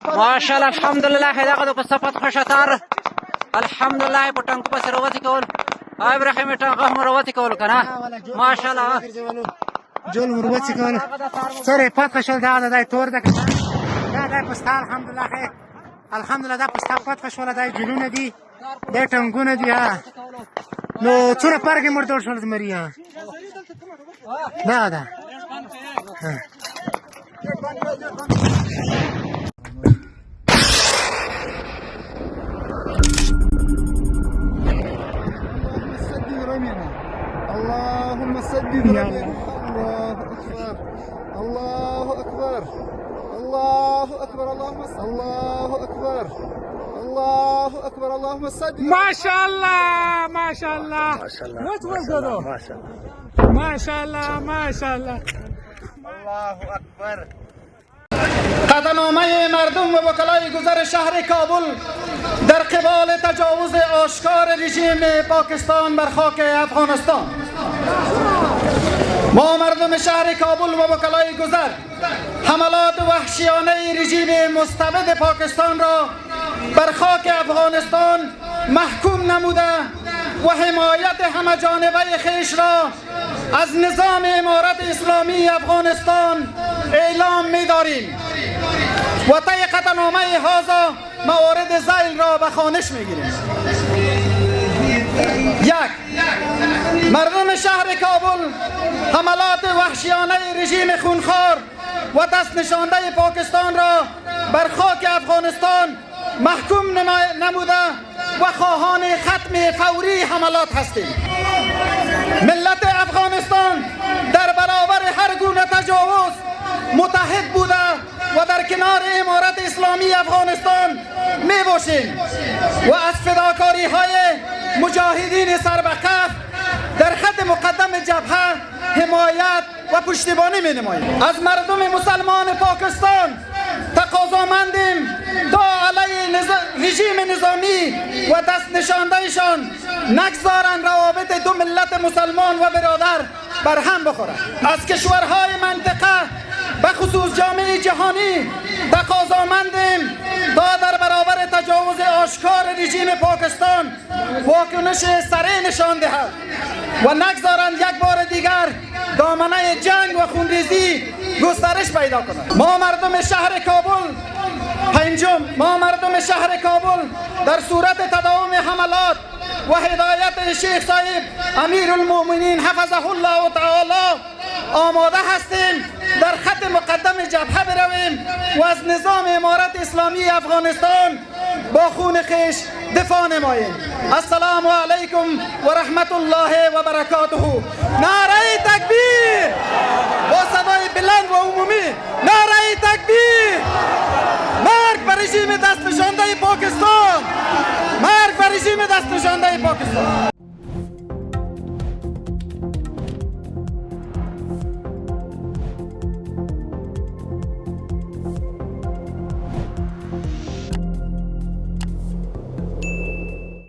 ماشاءالله الحمدلله دغه په صفت خوشتر الحمدلله په ټنګ پس وروتي کول ابراهیم ټنګ هم وروتي کول کنه ماشاءالله جول وروتي کول سره پات شول دا د تور د دا د پستا الحمدلله الحمدلله دا پستا پات شول دا جلونه دي د ټنګونه دي نو څوره پرګه مرته شول زمریا دا اللهم سدد رمينا الله أكبر الله أكبر الله أكبر الله أكبر الله أكبر اللهم سدد ما شاء الله ما شاء الله ما شاء الله ما شاء الله الله أكبر قطعنامه مردم و وکلای گذر شهر کابل در قبال تجاوز آشکار رژیم پاکستان بر خاک افغانستان. ما مردم شهر کابل و وکلای گذر حملات وحشیانه رژیم مستبد پاکستان را بر خاک افغانستان محکوم نموده و حمایت همه جانبه خویش را از نظام امارت اسلامی افغانستان اعلام می‌داریم و طی قطعنامه هذا موارد ذیل را به خوانش می‌گیریم. 1. مردم شهر کابل حملات وحشیانه رژیم خونخوار و دست نشانده پاکستان را بر خاک افغانستان محکوم نموده و خواهان ختم فوری حملات هستیم. ملت افغانستان در برابر هر گونه تجاوز متحد بوده و در کنار امارت اسلامی افغانستان می باشیم و از فداکاری های مجاهدین سربکف در خط مقدم جبهه حمایت و پشتیبانی می نماییم. از مردم مسلمان پاکستان تقاضامندیم تا علیه رژیم نظامی و دست نشاندهشان نگذارند روابط دو ملت مسلمان و برادر بر هم بخورند. از کشورهای منطقه به خصوص جامعه جهانی تقاضامندیم تا در برابر تجاوز آشکار رژیم پاکستان واکنش سریع نشان دهد و نگذارند یک بار دیگر دامنه جنگ و خونریزی گسترش پیدا کند. ما مردم شهر کابل ما مردم شهر کابل در صورت تداوم حملات و هدایت شیخ صاحب امیر المؤمنین حفظه الله تعالی آماده هستیم در خط مقدم جبهه برویم و از نظام امارت اسلامی افغانستان با خون خویش دفاع نماییم. السلام علیکم و رحمت الله و برکاته. نعره تکبیر با صدای بلند و عمومی. نعره تکبیر. مرگ بر رژیم دست نشانده پاکستان. مرگ بر رژیم دست نشانده پاکستان.